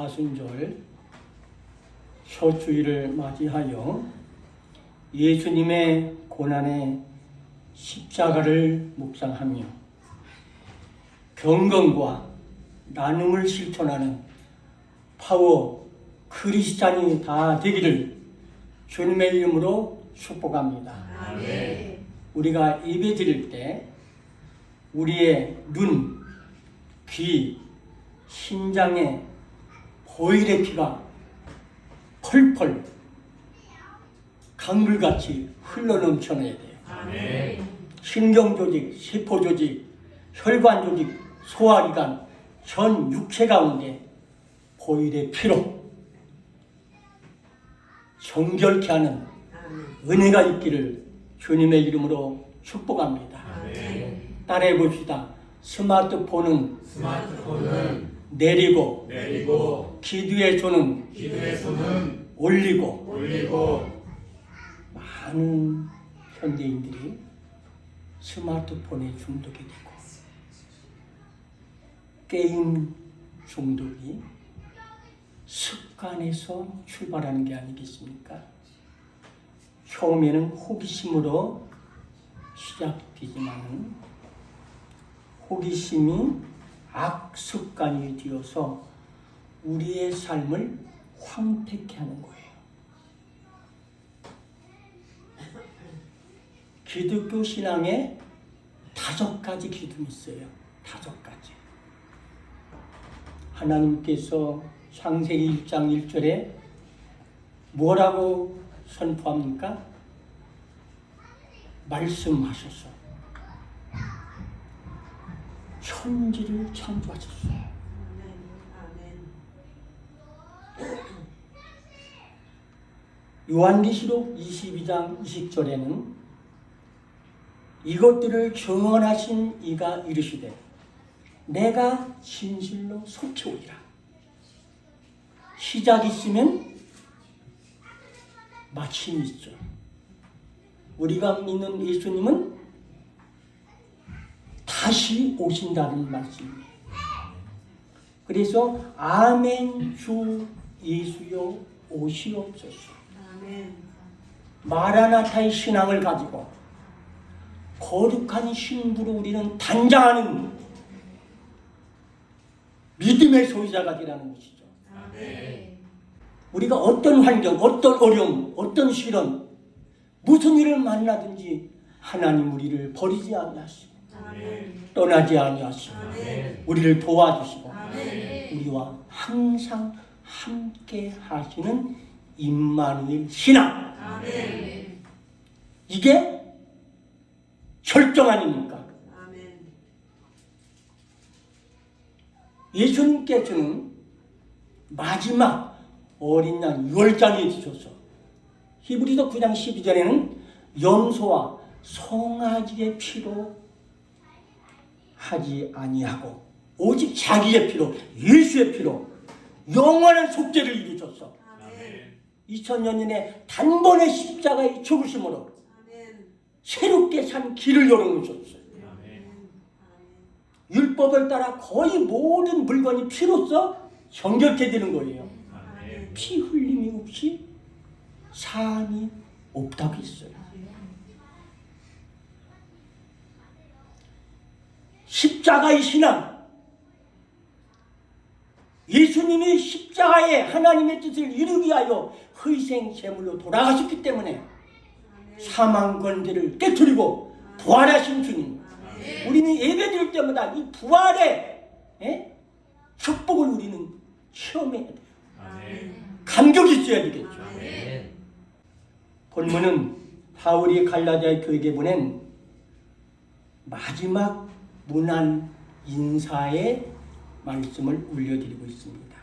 사순절 효주일을 맞이하여 예수님의 고난의 십자가를 묵상하며 경건과 나눔을 실천하는 파워 크리스찬이 다 되기를 주님의 이름으로 축복합니다. 아멘. 우리가 예배 드릴 때 우리의 눈, 귀, 심장에 보혈의 피가 펄펄 강물같이 흘러넘쳐내야 돼요. 아멘. 신경조직, 세포조직, 혈관조직, 소화기관, 전 육체 가운데 보혈의 피로 정결케 하는 은혜가 있기를 주님의 이름으로 축복합니다. 아멘. 따라해 봅시다. 스마트폰은 내리고 기도의 손은 올리고 많은 현대인들이 스마트폰에 중독이 되고 게임 중독이 습관에서 출발하는 게 아니겠습니까? 처음에는 호기심으로 시작되지만 호기심이 악습관이 되어서 우리의 삶을 황폐케 하는 거예요. 기독교 신앙에 5가지 기둥이 있어요. 5가지. 하나님께서 창세기 1장 1절에 뭐라고 선포합니까? 말씀하셔서 천지를 창조하셨어요. 요한계시록 22장 20절에는 이것들을 증언하신 이가 이르시되 내가 진실로 속히 오리라. 시작이 있으면 마침이 있죠. 우리가 믿는 예수님은 다시 오신다는 말씀이에요. 그래서 아멘 주 예수여 오시옵소서. 아멘. 마라나타의 신앙을 가지고 거룩한 신부로 우리는 단장하는 믿음의 소유자가 되라는 것이죠. 아멘. 우리가 어떤 환경, 어떤 어려움, 어떤 시련, 무슨 일을 만나든지 하나님 우리를 버리지 아니하시고 떠나지 아니하시고 우리를 도와주시고 우리와 항상 함께 하시는 임마누엘 신앙. 이게 절정 아닙니까? 예수님께서는 마지막 어린 양 유월장에 주셔서 히브리서 9장 12절에는 염소와 송아지의 피로 하지 아니하고 오직 자기의 피로 예수의 피로 영원한 속죄를 이루셨어. 2000년 전에 단번에 십자가의 죽으심으로 새롭게 산 길을 열어놓으셨어요. 율법을 따라 거의 모든 물건이 피로써 정결케 되는 거예요. 피 흘림이 없이 사함이 없다고 했어요. 십자가의 신앙. 예수님이 십자가에 하나님의 뜻을 이루기 위하여 희생 제물로 돌아가셨기 때문에 사망 권세를 깨트리고 부활하신 주님. 우리는 예배드릴 때마다 이 부활의 축복을 우리는 체험해야 돼요. 감격이 있어야 되겠죠. 본문은 바울이 갈라디아 교회에 보낸 마지막 문안 인사의 말씀을 올려드리고 있습니다.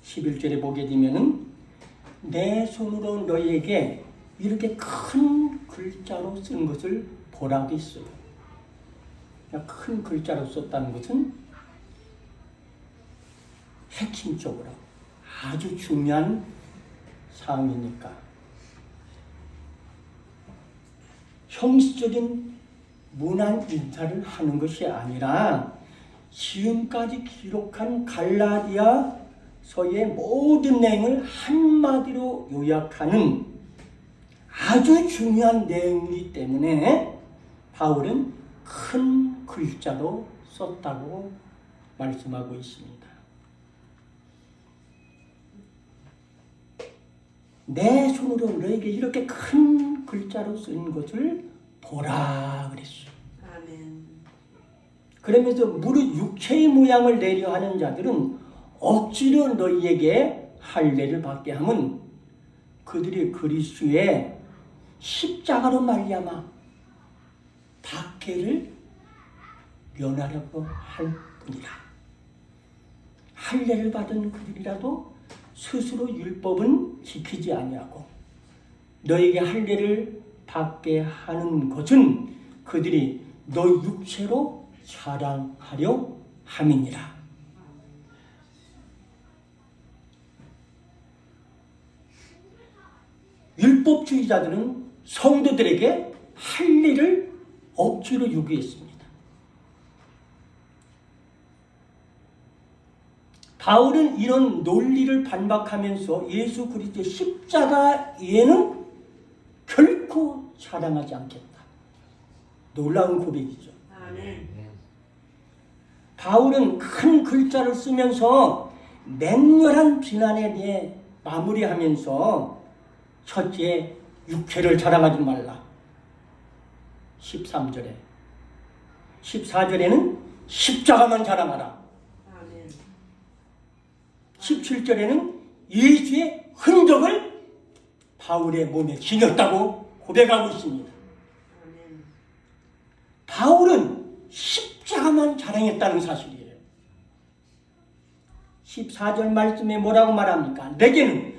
11절에 보게 되면은 내 손으로 너희에게 이렇게 큰 글자로 쓴 것을 보라고 했어요. 큰 글자로 썼다는 것은 핵심적으로 아주 중요한 사항이니까 형식적인 문안 인사를 하는 것이 아니라 지금까지 기록한 갈라디아서의 모든 내용을 한마디로 요약하는 아주 중요한 내용이기 때문에 바울은 큰 글자로 썼다고 말씀하고 있습니다. 내 손으로 너에게 이렇게 큰 글자로 쓴 것을 보라 그랬어요. 아멘. 그러면서 무릇 육체의 모양을 내려 하는 자들은 억지로 너희에게 할례를 받게 함은 그들이 그리스도의 십자가로 말미암아 박해를 면하려고 할 뿐이라. 할례를 받은 그들이라도 스스로 율법은 지키지 아니하고 너에게 할례를 받게 하는 것은 그들이 너 육체로 자랑하려 함이니라. 율법주의자들은 성도들에게 할례를 억지로 요구했습니다. 바울은 이런 논리를 반박하면서 예수 그리스도의 십자가 외에는 결코 자랑하지 않겠다. 놀라운 고백이죠. 아멘. 바울은 큰 글자를 쓰면서 맹렬한 비난에 대해 마무리하면서 첫째, 육체를 자랑하지 말라. 13절에 14절에는 십자가만 자랑하라. 17절에는 예수의 흔적을 바울의 몸에 지녔다고 고백하고 있습니다. 바울은 십자가만 자랑했다는 사실이에요. 14절 말씀에 뭐라고 말합니까? 내게는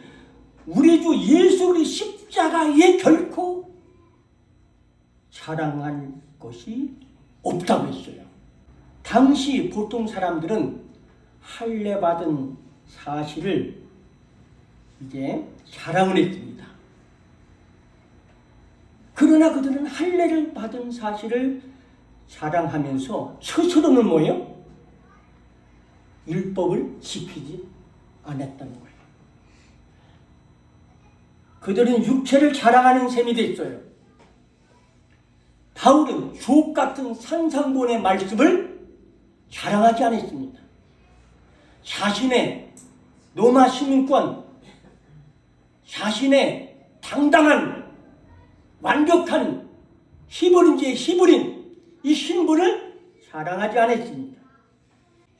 우리 주 예수 그리스도의 십자가에 결코 자랑할 것이 없다고 했어요. 당시 보통 사람들은 할례 받은 사실을 이제 자랑을 했습니다. 그러나 그들은 할례를 받은 사실을 자랑하면서 스스로는 뭐예요? 율법을 지키지 않았다는 거예요. 그들은 육체를 자랑하는 셈이 됐어요. 바울은 주옥 같은 산상본의 말씀을 자랑하지 않았습니다. 자신의 로마 시민권, 자신의 당당한 완벽한 히브리인지의 히브린 이 신분을 자랑하지 않았습니다.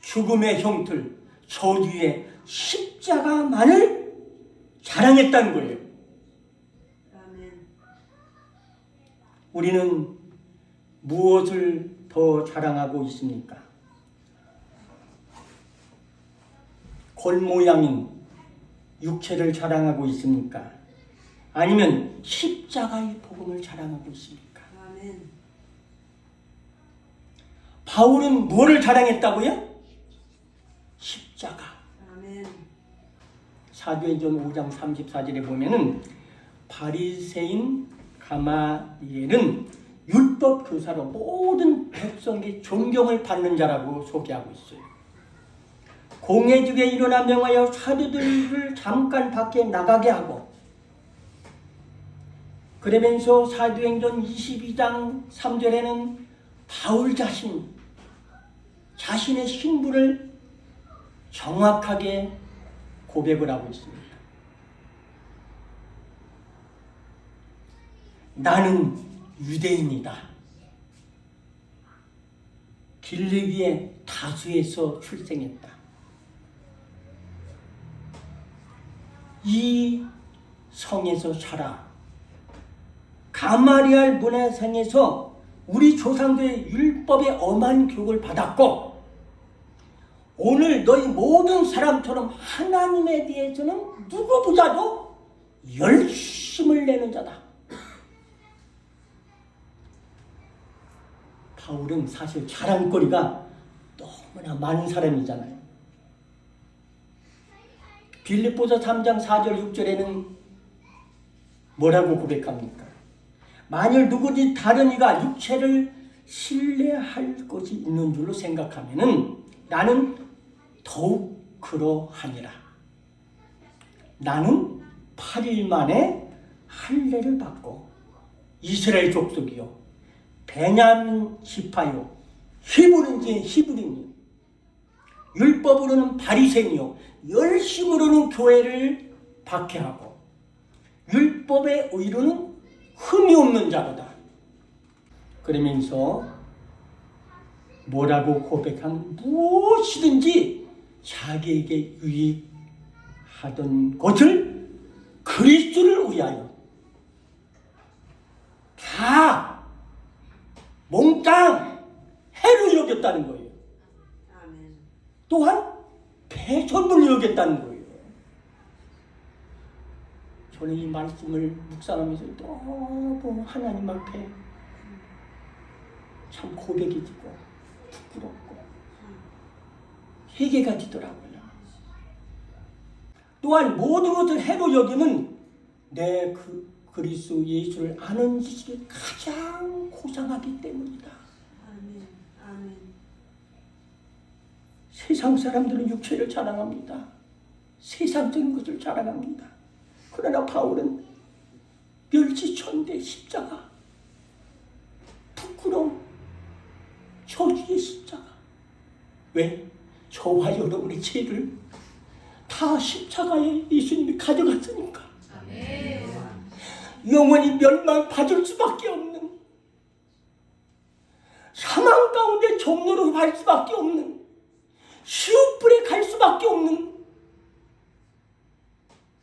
죽음의 형틀, 저주의 십자가만을 자랑했다는 거예요. 아멘. 우리는 무엇을 더 자랑하고 있습니까? 골 모양인 육체를 자랑하고 있습니까? 아니면 십자가의 복음을 자랑하고 있습니까? 아멘. 바울은 무엇을 자랑했다고요? 십자가. 아멘. 사도행전 5장 34절에 보면은 바리새인 가마리엘은 율법 교사로 모든 백성의 존경을 받는 자라고 소개하고 있어요. 공회중에 일어나 명하여 사도들을 잠깐 밖에 나가게 하고, 그러면서 사도행전 22장 3절에는 바울 자신의 신분을 정확하게 고백을 하고 있습니다. 나는 유대인이다. 길르기의 다수에서 출생했다. 이 성에서 살아. 가마리알 문화생에서 우리 조상들의 율법의 엄한 교육을 받았고, 오늘 너희 모든 사람처럼 하나님에 대해서는 누구보다도 열심을 내는 자다. 바울은 사실 자랑거리가 너무나 많은 사람이잖아요. 빌립보서 3장 4절 6절에는 뭐라고 고백합니까? 만일 누구든지 다른 이가 육체를 신뢰할 것이 있는 줄로 생각하면은 나는 더욱 그러하니라. 나는 8일 만에 할례를 받고 이스라엘 족속이요 베냐민 지파요 히브리인이요 율법으로는 바리새인이요 열심으로는 교회를 박해하고 율법의 의로는 흠이 없는 자로다. 그러면서 뭐라고 고백한 무엇이든지 자기에게 유익하던 것을 그리스도를 위하여 다 몽땅 해로 여겼다는 거예요. 아멘. 또한 배선물로 여겼다는 거예요. 저는 이 말씀을 묵상하면서 너무 하나님 앞에 참 고백이 되고 부끄럽고 회개가 되더라고요. 또한 모든 것을 해로 여기는 내 그리스도 예수를 아는 지식이 가장 고상하기 때문이다. 아멘. 아멘. 세상 사람들은 육체를 자랑합니다. 세상적인 것을 자랑합니다. 그러나 바울은 멸치천대 십자가, 부끄러움, 저주의 십자가. 왜? 저와 여러분의 죄를 다 십자가에 예수님이 가져갔으니까. 아멘. 영원히 멸망받을 수밖에 없는, 사망 가운데 종로로 갈 수밖에 없는, 시옷불에 갈 수밖에 없는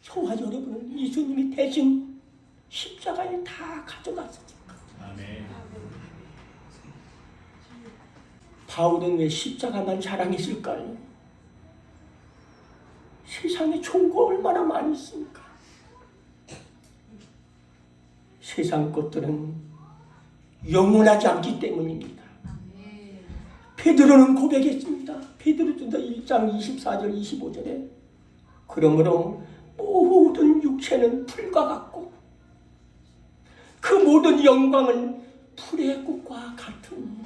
저와 여러분은 예수님이 대신 십자가에 다 가져갔으니까. 아멘. 바울은 왜 십자가만 자랑했을까요? 세상에 좋은 거 얼마나 많이 있습니까? 세상 것들은 영원하지 않기 때문입니다. 베드로는 고백했습니다. 베드로전서 1장 24절 25절에 그러므로 모든 육체는 풀과 같고 그 모든 영광은 풀의 꽃과 같은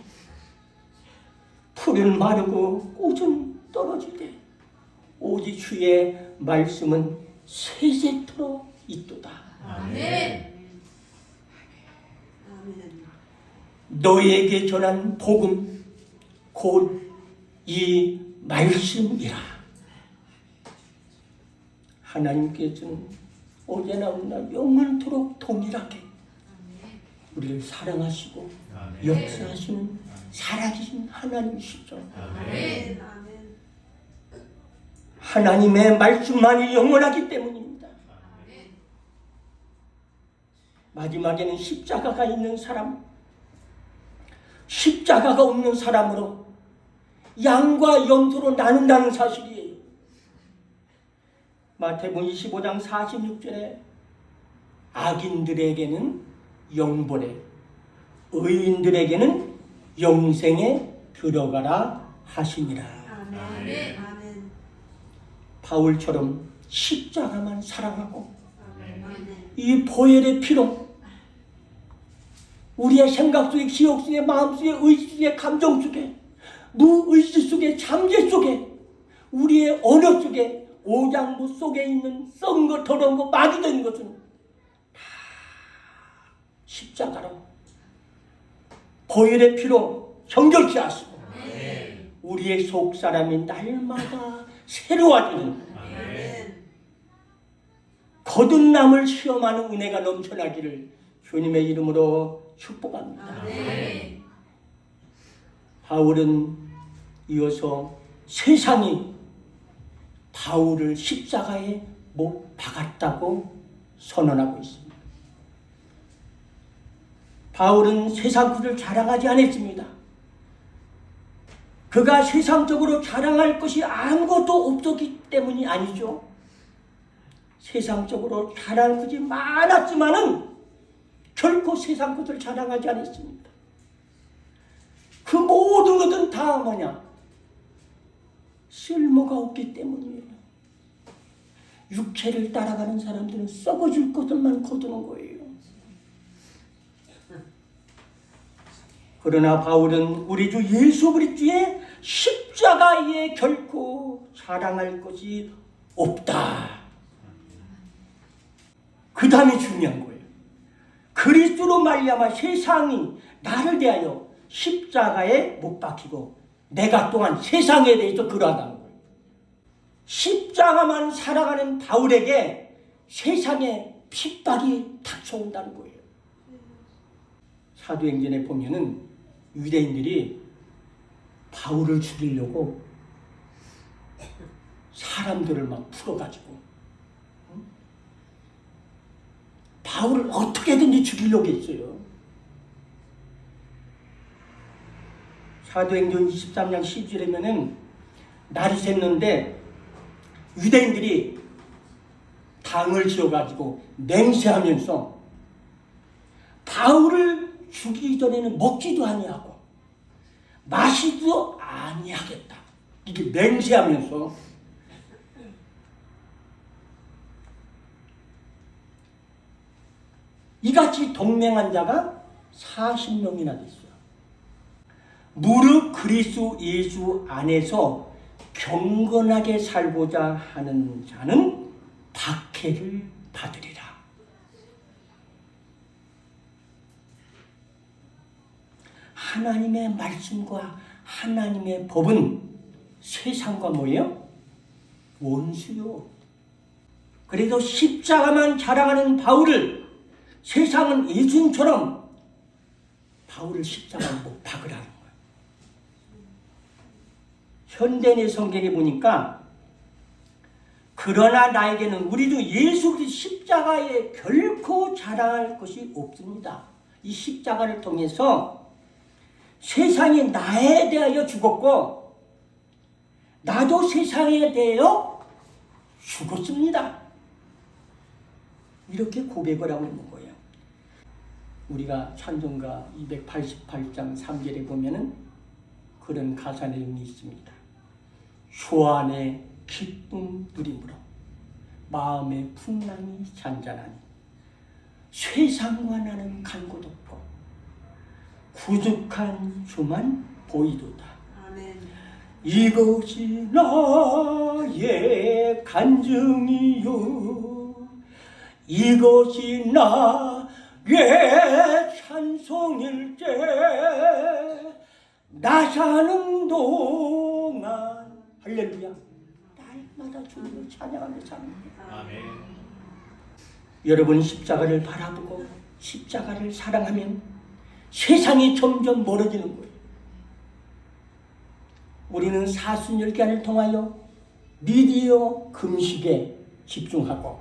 풀은 마르고 꽃은 떨어지되 오직 주의 말씀은 세세토록 있도다. 아멘. 아멘. 너에게 전한 복음 곧 이 말씀이라. 하나님께서는 어제나 오늘 영원토록 동일하게 우리를 사랑하시고 아멘. 역사하시는 살아계신 하나님이시죠. 아멘. 아멘. 하나님의 말씀만이 영원하기 때문입니다. 마지막에는 십자가가 있는 사람, 십자가가 없는 사람으로 양과 염소로 나눈다는 사실이에요. 마태복음 25장 46절에 악인들에게는 영벌에, 의인들에게는 영생에 들어가라 하시니라. 아멘. 아멘. 바울처럼 십자가만 사랑하고 아멘. 이 보혈의 피로 우리의 생각 속에, 기억 속에, 마음 속에, 의지 속에, 감정 속에, 무의식 속에, 잠재 속에, 우리의 언어 속에, 오장부 속에 있는 썩은 것, 더러운 것, 마귀 된 것은 다 십자가로 보혈의 피로 정결케 하시고 우리의 속 사람이 날마다 새로워지는 아멘. 거듭남을 시험하는 은혜가 넘쳐나기를 주님의 이름으로 축복합니다. 아멘. 바울은 이어서 세상이 바울을 십자가에 못 박았다고 선언하고 있습니다. 바울은 세상 것을 자랑하지 않았습니다. 그가 세상적으로 자랑할 것이 아무것도 없었기 때문이 아니죠. 세상적으로 자랑할 것이 많았지만은 결코 세상 것을 자랑하지 않았습니다. 그 모든 것은 다 뭐냐? 쓸모가 없기 때문이에요. 육체를 따라가는 사람들은 썩어질 것들만 거두는 거예요. 그러나 바울은 우리 주 예수 그리스도의 십자가 십자가에 결코 자랑할 것이 없다. 그 다음에 중요한 거예요. 그리스도로 말미암아 세상이 나를 대하여 십자가에 못 박히고 내가 또한 세상에 대해서 그러하다는 거예요. 십자가만 살아가는 바울에게 세상에 핍박이 닥쳐온다는 거예요. 사도행전에 보면은 유대인들이 바울을 죽이려고 사람들을 막 풀어가지고 바울을 어떻게든지 죽이려고 했어요. 사도행전 23장 10절에면은 날이 샜는데 유대인들이 당을 지어가지고 맹세하면서 바울을 죽이기 전에는 먹지도 아니하고 마시지도 아니하겠다. 이게 맹세하면서 이같이 동맹한 자가 40명이나 됐어요. 무릇 그리스도 예수 안에서 경건하게 살고자 하는 자는 박해를 받으리라. 하나님의 말씀과 하나님의 법은 세상과 뭐예요? 원수요. 그래도 십자가만 자랑하는 바울을 세상은 예수님처럼 바울을 십자가에 못 박으라는 거예요. 현대의 성경에 보니까 그러나 나에게는 우리도 예수 그리스도 십자가에 결코 자랑할 것이 없습니다. 이 십자가를 통해서 세상이 나에 대하여 죽었고 나도 세상에 대하여 죽었습니다. 이렇게 고백을 하고 있는 거예요. 우리가 찬송가 288장 3절에 보면은 그런 가사 내용이 있습니다. 주 안에 기쁨 누림으로 마음의 풍랑이 잔잔하니 세상과 나는 간 곳 없고 구죽한 주만 보이도다. 아멘. 이것이 나의 간증이요 이것이 나의 찬송일세 나 사는 동안 할렐루야 날마다 주님을 찬양하며 삽니다. 아멘. 여러분 십자가를 바라보고 십자가를 사랑하면 세상이 점점 멀어지는 거예요. 우리는 사순절기간을 통하여 미디어 금식에 집중하고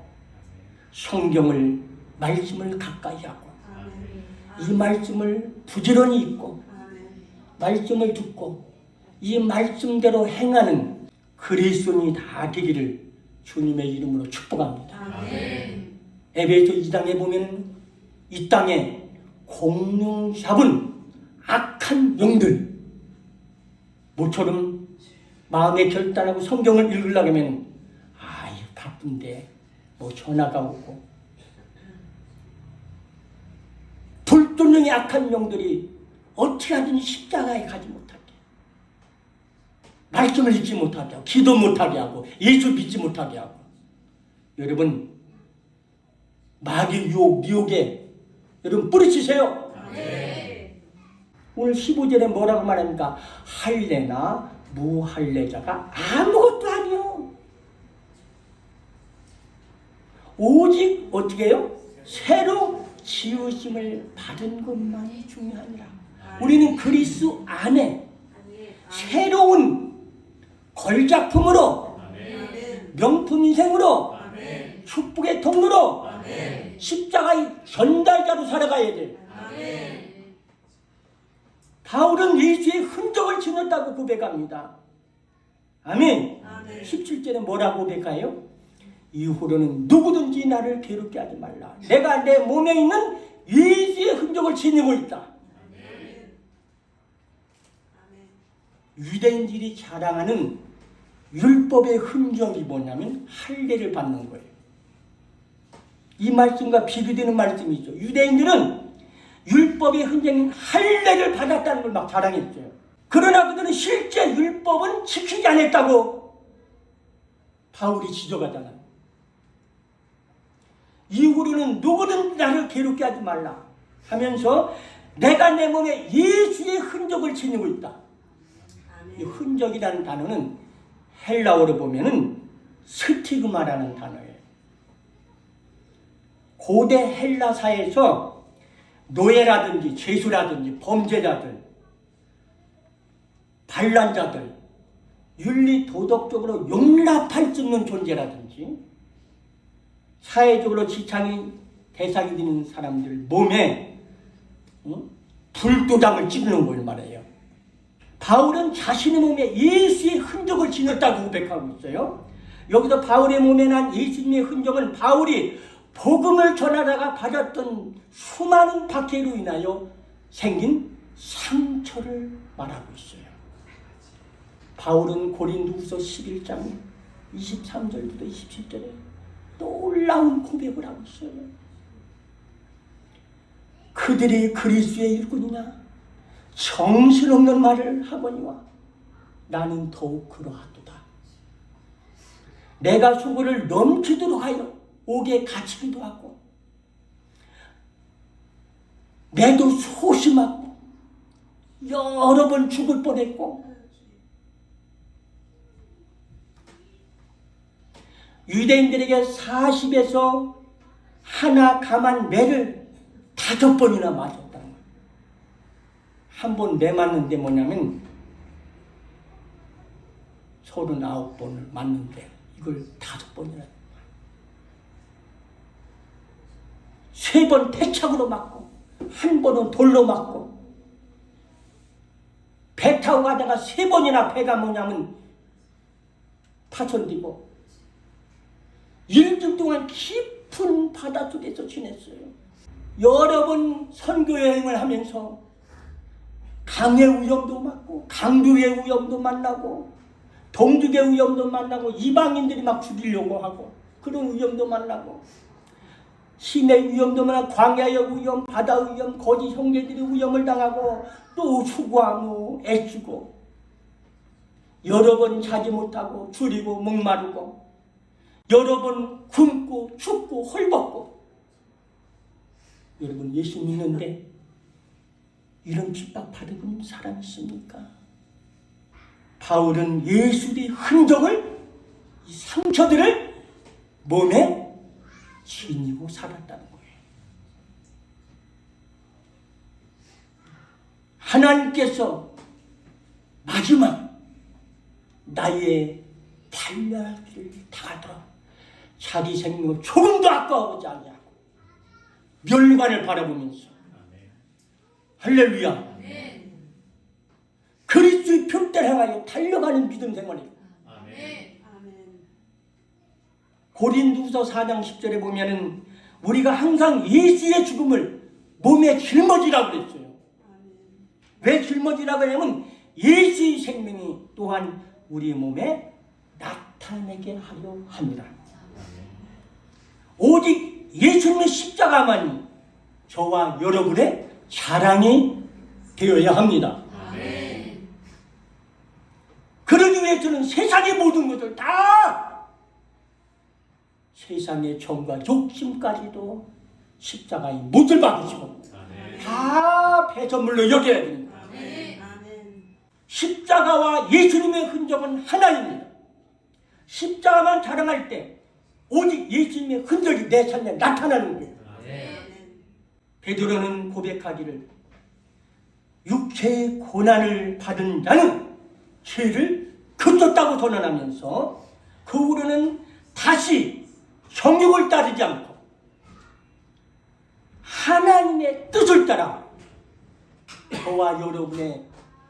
성경을 말씀을 가까이 하고 아멘. 이 말씀을 부지런히 읽고 아멘. 말씀을 듣고 이 말씀대로 행하는 그리스도인이 다 되기를 주님의 이름으로 축복합니다. 아멘. 에베소 2장에 보면 이 땅에 공룡 잡은 악한 영들 모처럼 마음에 결단하고 성경을 읽으려고 하면 바쁜데 뭐 전화가 오고 불도능의 악한 영들이 어떻게 하든지 십자가에 가지 못하게 말씀을 읽지 못하게 하고 기도 못하게 하고 예수 믿지 못하게 하고 여러분 마귀 유혹 미혹에 여러분 뿌리치세요. 네. 오늘 15절에 뭐라고 말합니까? 할례나 무할례자가 아무것도 아니요. 오직 어떻게 해요? 새로 지으심을 받은 것만이 중요하니라. 우리는 그리스도 안에 새로운 걸작품으로 아멘. 명품 인생으로 아멘. 축복의 통로로 아멘. 십자가의 전달자로 살아가야 돼. 아멘. 바울은 예수의 흔적을 지녔다고 고백합니다. 아멘. 아멘. 17절에 뭐라고 고백해요? 이후로는 누구든지 나를 괴롭게 하지 말라. 내가 내 몸에 있는 예수의 흔적을 지니고 있다. 아멘. 유대인들이 자랑하는 율법의 흔적이 뭐냐면 할례를 받는 거예요. 이 말씀과 비교되는 말씀이 있죠. 유대인들은 율법의 흔적인 할례를 받았다는 걸 막 자랑했어요. 그러나 그들은 실제 율법은 지키지 않았다고 바울이 지적하잖아요. 이후로는 누구든 나를 괴롭게 하지 말라 하면서 내가 내 몸에 예수의 흔적을 지니고 있다. 이 흔적이라는 단어는 헬라어로 보면은 스티그마라는 단어예요. 고대 헬라사에서 노예라든지 죄수라든지 범죄자들, 반란자들, 윤리 도덕적으로 용납할 수 없는 존재라든지 사회적으로 지창이 대상이 되는 사람들 몸에 불도장을 찍는 걸 말해요. 바울은 자신의 몸에 예수의 흔적을 지녔다고 고백하고 있어요. 여기서 바울의 몸에 난 예수님의 흔적은 바울이 복음을 전하다가 받았던 수많은 박해로 인하여 생긴 상처를 말하고 있어요. 바울은 고린도후서 11장 23절부터 27절에 놀라운 고백을 하고 있어요. 그들이 그리스도의 일꾼이냐 정신없는 말을 하거니와 나는 더욱 그러하도다. 내가 수고를 넘치도록 하여 옥에 갇히기도 하고 내도 소심하고 여러 번 죽을 뻔했고 유대인들에게 40에서 하나 감한 매를 5번이나 맞았다는 거예요. 한 번 매 맞는데 뭐냐면 39번을 맞는데 이걸 5번이나 3번 태착으로 맞고 1번은 돌로 맞고 배 타고 가다가 3번이나 배가 뭐냐면 파손되고 1주 동안 깊은 바닷속에서 지냈어요. 여러 번 선교여행을 하면서 강의 위험도 맞고 강도의 위험도 만나고 동족의 위험도 만나고 이방인들이 막 죽이려고 하고 그런 위험도 만나고 시내 위험도 만나고 광야의 위험, 바다 위험, 거짓 형제들이 위험을 당하고 또 수고하고 애쓰고 여러 번 자지 못하고 줄이고 목마르고 여러 번 굶고 춥고 헐벗고 여러분 예수 믿는데 이런 핍박받은 사람 있습니까? 바울은 예수의 흔적을 이 상처들을 몸에 지니고 살았다는 거예요. 하나님께서 마지막 나의 달려할 길을 다하더라 자기 생명을 조금도 아까워하지 아니하고 멸관을 바라보면서 할렐루야 그리스도의 표대를 향하여 달려가는 믿음 생활이에요. 고린도후서 4장 10절에 보면은 우리가 항상 예수의 죽음을 몸에 짊어지라고 그랬어요. 왜 짊어지라고 하냐면 예수의 생명이 또한 우리 몸에 나타내게 하려 합니다. 오직 예수님의 십자가만이 저와 여러분의 자랑이 되어야 합니다. 그러기 위해서는 세상의 모든 것을 다 세상의 정과 욕심까지도 십자가에 못을 박으시고 다 배설물로 여겨야 됩니다. 십자가와 예수님의 흔적은 하나입니다. 십자가만 자랑할 때 오직 예수님의 흔적이 내 삶에 나타나는 거예요. 베드로는 고백하기를 육체의 고난을 받은 자는 죄를 그쳤다고 선언하면서 그 후로는 다시 성욕을 따르지 않고 하나님의 뜻을 따라 저와 여러분의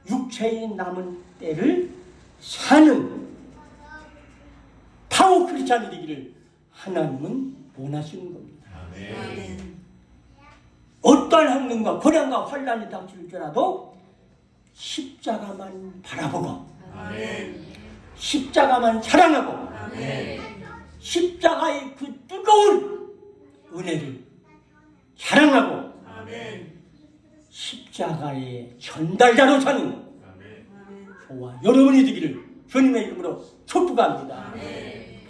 육체에 남은 때를 사는 파워 크리스찬이 되기를 하나님은 원하시는 겁니다. 어떠한 학문과 고난과 환난이 닥칠지라도 십자가만 바라보고 십자가만 사랑하고 십자가의 그 뜨거운 은혜를 사랑하고 십자가의 전달자로 사는 저와 여러분이 되기를 주님의 이름으로 축복합니다. 아멘.